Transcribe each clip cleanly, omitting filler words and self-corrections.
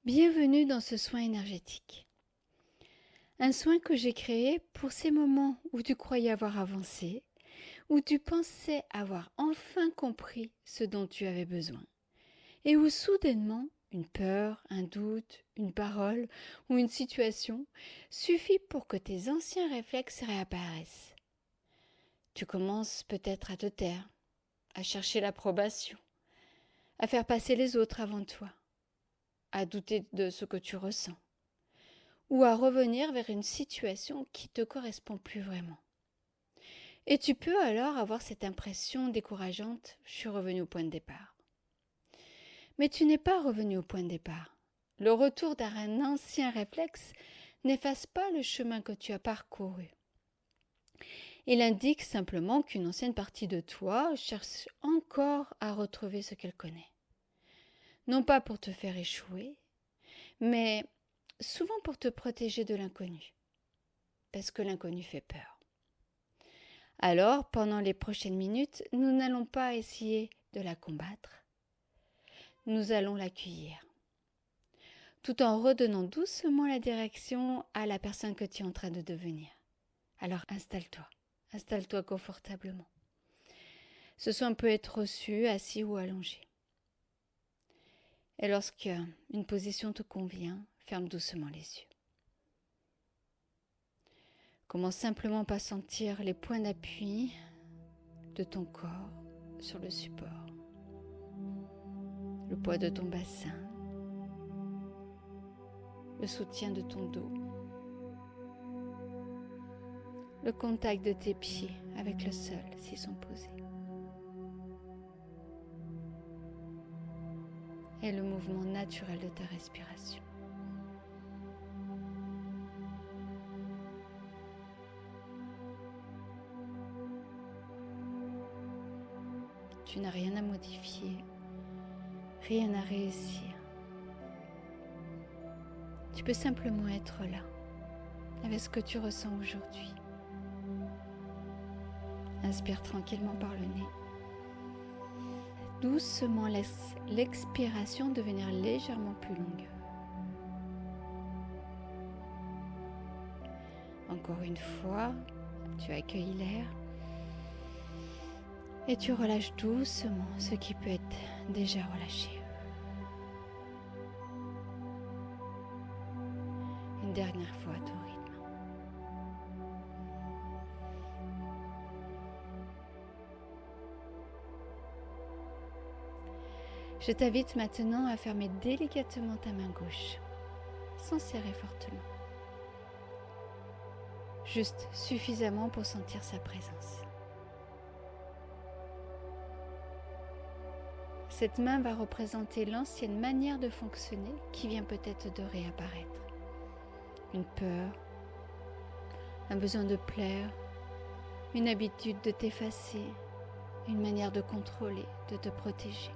Bienvenue dans ce soin énergétique. Un soin que j'ai créé pour ces moments où tu croyais avoir avancé, où tu pensais avoir enfin compris ce dont tu avais besoin, et où soudainement une peur, un doute, une parole ou une situation suffit pour que tes anciens réflexes réapparaissent. Tu commences peut-être à te taire, à chercher l'approbation, à faire passer les autres avant toi, à douter de ce que tu ressens, ou à revenir vers une situation qui ne te correspond plus vraiment. Et tu peux alors avoir cette impression décourageante, je suis revenu au point de départ. Mais tu n'es pas revenu au point de départ. Le retour d'un ancien réflexe n'efface pas le chemin que tu as parcouru. Il indique simplement qu'une ancienne partie de toi cherche encore à retrouver ce qu'elle connaît. Non pas pour te faire échouer, mais souvent pour te protéger de l'inconnu. Parce que l'inconnu fait peur. Alors, pendant les prochaines minutes, nous n'allons pas essayer de la combattre. Nous allons l'accueillir, tout en redonnant doucement la direction à la personne que tu es en train de devenir. Alors installe-toi confortablement. Ce soin peut être reçu assis ou allongé. Et lorsque une position te convient, ferme doucement les yeux. Commence simplement par sentir les points d'appui de ton corps sur le support, le poids de ton bassin, le soutien de ton dos, le contact de tes pieds avec le sol s'ils sont posés, et le mouvement naturel de ta respiration. Tu n'as rien à modifier, rien à réussir. Tu peux simplement être là, avec ce que tu ressens aujourd'hui. Inspire tranquillement par le nez. Doucement laisse l'expiration devenir légèrement plus longue. Encore une fois, tu accueilles l'air et tu relâches doucement ce qui peut être déjà relâché. Une dernière fois à ton rythme. Je t'invite maintenant à fermer délicatement ta main gauche, sans serrer fortement. Juste suffisamment pour sentir sa présence. Cette main va représenter l'ancienne manière de fonctionner qui vient peut-être de réapparaître. Une peur, un besoin de plaire, une habitude de t'effacer, une manière de contrôler, de te protéger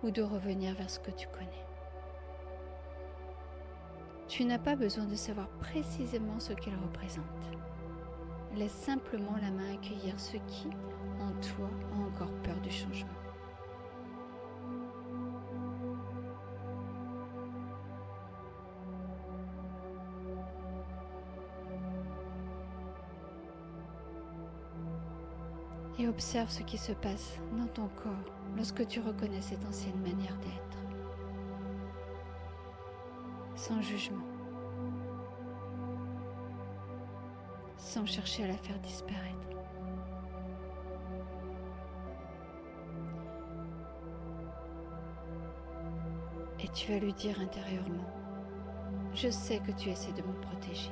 ou de revenir vers ce que tu connais. Tu n'as pas besoin de savoir précisément ce qu'elle représente. Laisse simplement la main accueillir ce qui, en toi, a encore peur du changement. Et observe ce qui se passe dans ton corps lorsque tu reconnais cette ancienne manière d'être. Sans jugement. Sans chercher à la faire disparaître. Et tu vas lui dire intérieurement, je sais que tu essaies de me protéger.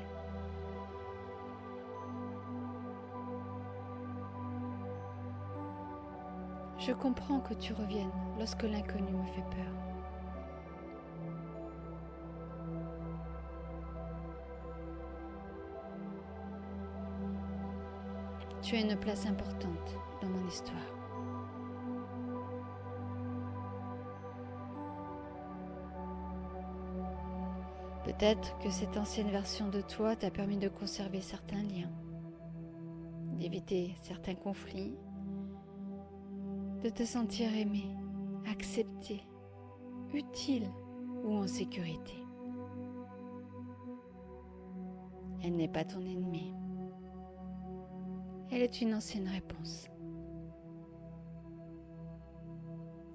Je comprends que tu reviennes lorsque l'inconnu me fait peur. Tu as une place importante dans mon histoire. Peut-être que cette ancienne version de toi t'a permis de conserver certains liens, d'éviter certains conflits, de te sentir aimé, accepté, utile ou en sécurité. Elle n'est pas ton ennemie. Elle est une ancienne réponse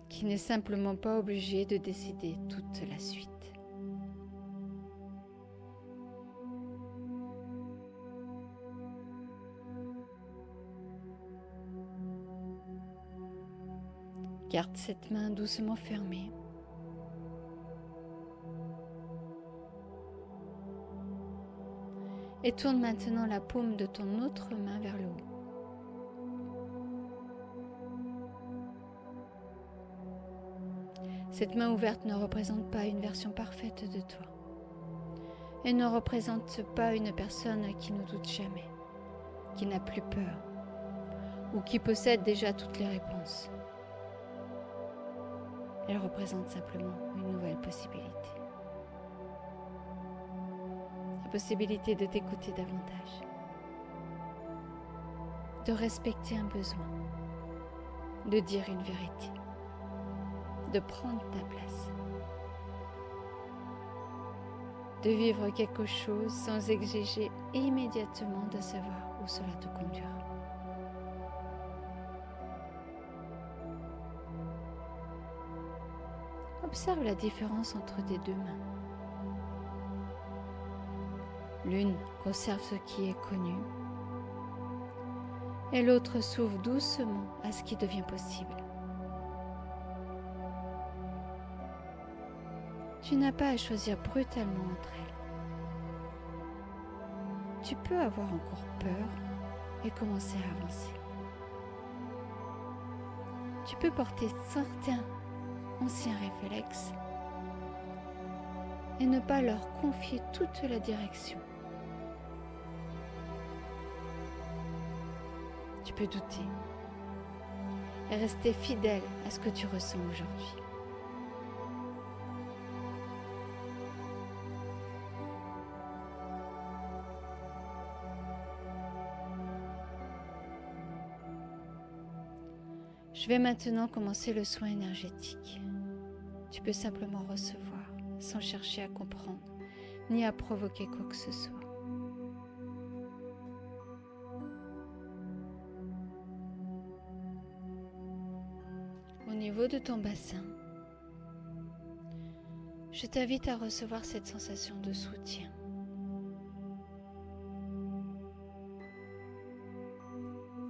qui n'est simplement pas obligée de décider toute la suite. Garde cette main doucement fermée. Et tourne maintenant la paume de ton autre main vers le haut. Cette main ouverte ne représente pas une version parfaite de toi. Elle ne représente pas une personne qui ne doute jamais, qui n'a plus peur ou qui possède déjà toutes les réponses. Elle représente simplement une nouvelle possibilité. La possibilité de t'écouter davantage, de respecter un besoin, de dire une vérité, de prendre ta place, de vivre quelque chose sans exiger immédiatement de savoir où cela te conduira. Observe la différence entre tes deux mains. L'une conserve ce qui est connu et l'autre s'ouvre doucement à ce qui devient possible. Tu n'as pas à choisir brutalement entre elles. Tu peux avoir encore peur et commencer à avancer. Tu peux porter certains anciens réflexes et ne pas leur confier toute la direction. Tu peux douter et rester fidèle à ce que tu ressens aujourd'hui. Je vais maintenant commencer le soin énergétique. Tu peux simplement recevoir sans chercher à comprendre ni à provoquer quoi que ce soit. Au niveau de ton bassin, je t'invite à recevoir cette sensation de soutien.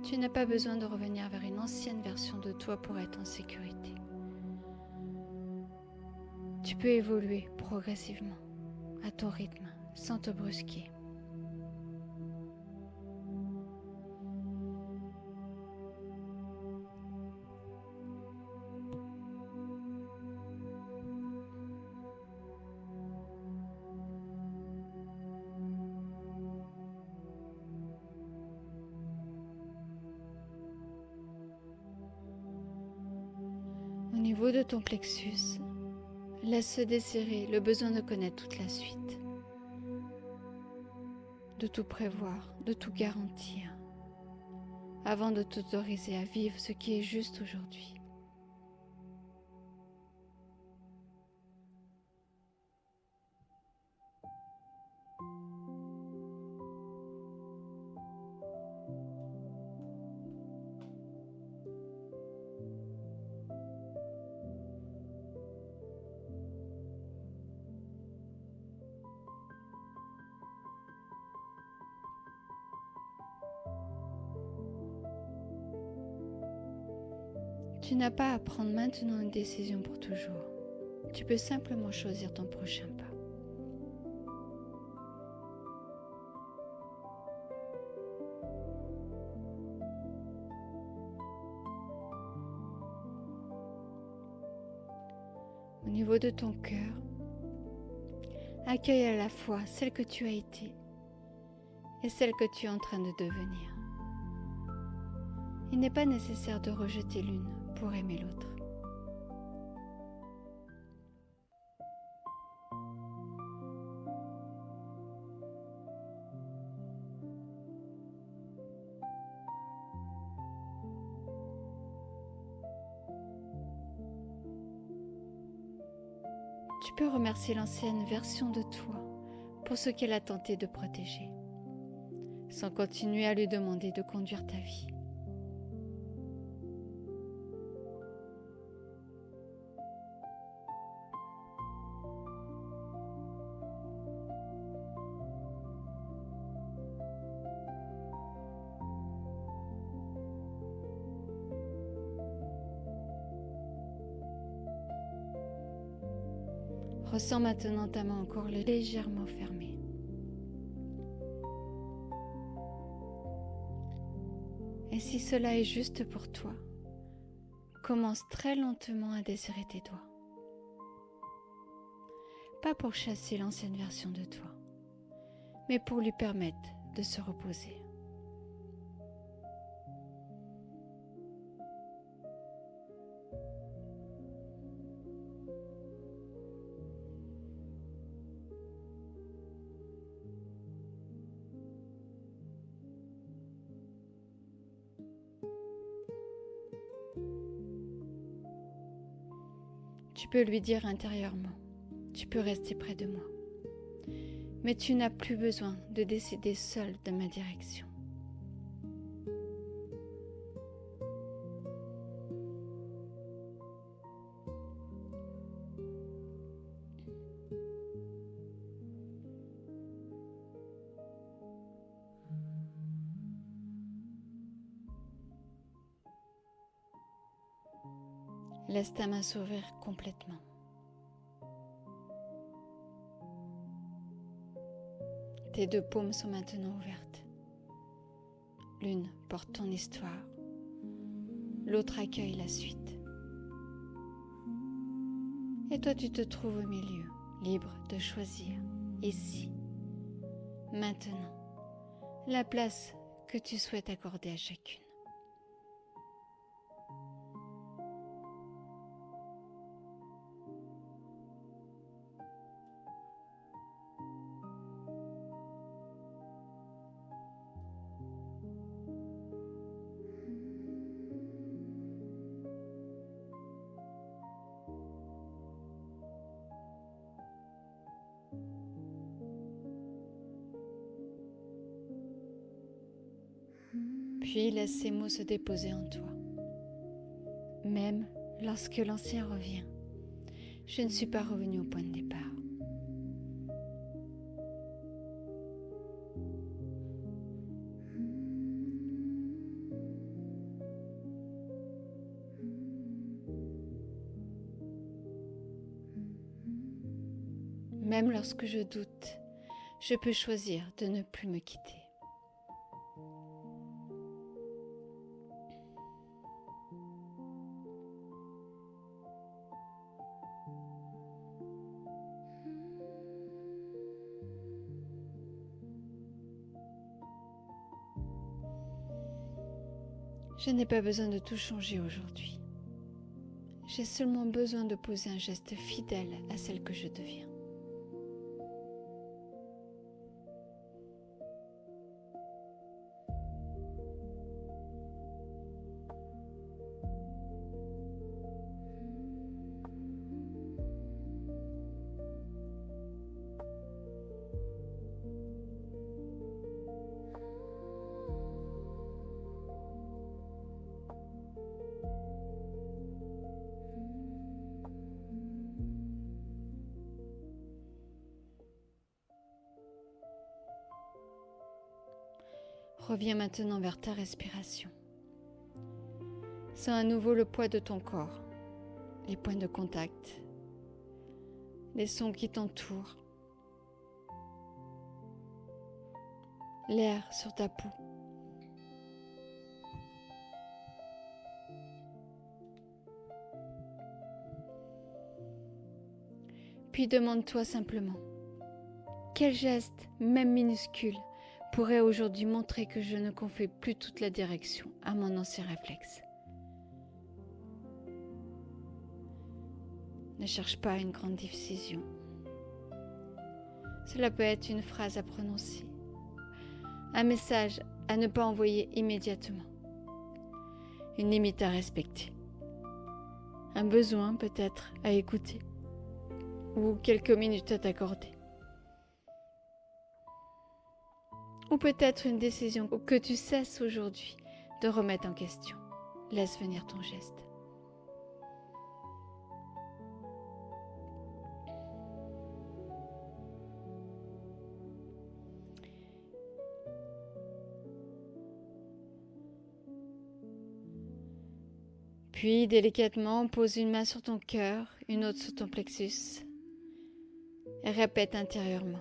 Tu n'as pas besoin de revenir vers une ancienne version de toi pour être en sécurité. Tu peux évoluer progressivement, à ton rythme, sans te brusquer. Au niveau de ton plexus, laisse se desserrer le besoin de connaître toute la suite, de tout prévoir, de tout garantir, avant de t'autoriser à vivre ce qui est juste aujourd'hui. Tu n'as pas à prendre maintenant une décision pour toujours. Tu peux simplement choisir ton prochain pas. Au niveau de ton cœur, accueille à la fois celle que tu as été et celle que tu es en train de devenir. Il n'est pas nécessaire de rejeter l'une pour aimer l'autre. Tu peux remercier l'ancienne version de toi pour ce qu'elle a tenté de protéger, sans continuer à lui demander de conduire ta vie. Ressens maintenant ta main encore légèrement fermée. Et si cela est juste pour toi, commence très lentement à desserrer tes doigts. Pas pour chasser l'ancienne version de toi, mais pour lui permettre de se reposer. Tu peux lui dire intérieurement, tu peux rester près de moi, mais tu n'as plus besoin de décider seul de ma direction. Laisse ta main s'ouvrir complètement. Tes deux paumes sont maintenant ouvertes. L'une porte ton histoire, l'autre accueille la suite. Et toi, tu te trouves au milieu, libre de choisir, ici, maintenant, la place que tu souhaites accorder à chacune. Puis laisse ces mots se déposer en toi. Même lorsque l'ancien revient, je ne suis pas revenu au point de départ. Même lorsque je doute, je peux choisir de ne plus me quitter. Je n'ai pas besoin de tout changer aujourd'hui. J'ai seulement besoin de poser un geste fidèle à celle que je deviens. Reviens maintenant vers ta respiration. Sens à nouveau le poids de ton corps, les points de contact, les sons qui t'entourent, l'air sur ta peau. Puis demande-toi simplement, quel geste, même minuscule, pourrait aujourd'hui montrer que je ne confie plus toute la direction à mon ancien réflexe. Ne cherche pas une grande décision. Cela peut être une phrase à prononcer, un message à ne pas envoyer immédiatement, une limite à respecter, un besoin peut-être à écouter. ou quelques minutes à t'accorder. Ou peut-être une décision que tu cesses aujourd'hui de remettre en question. Laisse venir ton geste. Puis, délicatement, pose une main sur ton cœur, une autre sur ton plexus, et répète intérieurement.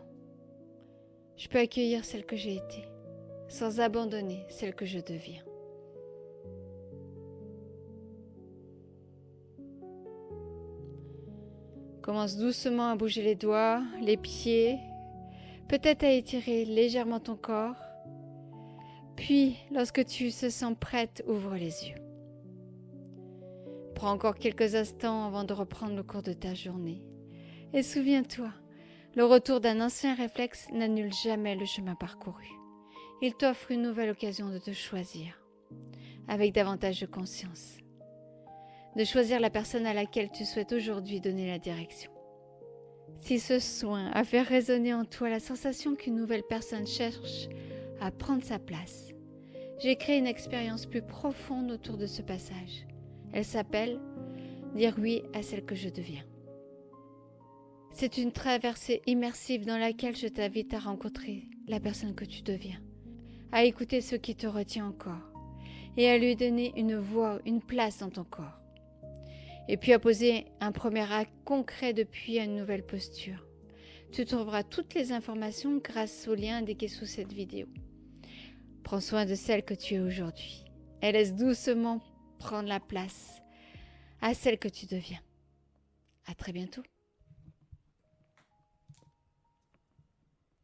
Je peux accueillir celle que j'ai été, sans abandonner celle que je deviens. Commence doucement à bouger les doigts, les pieds, peut-être à étirer légèrement ton corps. Puis, lorsque tu te sens prête, ouvre les yeux. Prends encore quelques instants avant de reprendre le cours de ta journée. Et souviens-toi, le retour d'un ancien réflexe n'annule jamais le chemin parcouru. Il t'offre une nouvelle occasion de te choisir, avec davantage de conscience. De choisir la personne à laquelle tu souhaites aujourd'hui donner la direction. Si ce soin a fait résonner en toi la sensation qu'une nouvelle personne cherche à prendre sa place, j'ai créé une expérience plus profonde autour de ce passage. Elle s'appelle « Dire oui à celle que je deviens ». C'est une traversée immersive dans laquelle je t'invite à rencontrer la personne que tu deviens, à écouter ce qui te retient encore et à lui donner une voix, une place dans ton corps. Et puis à poser un premier acte concret depuis une nouvelle posture. Tu trouveras toutes les informations grâce au lien indiqué sous cette vidéo. Prends soin de celle que tu es aujourd'hui et laisse doucement prendre la place à celle que tu deviens. À très bientôt.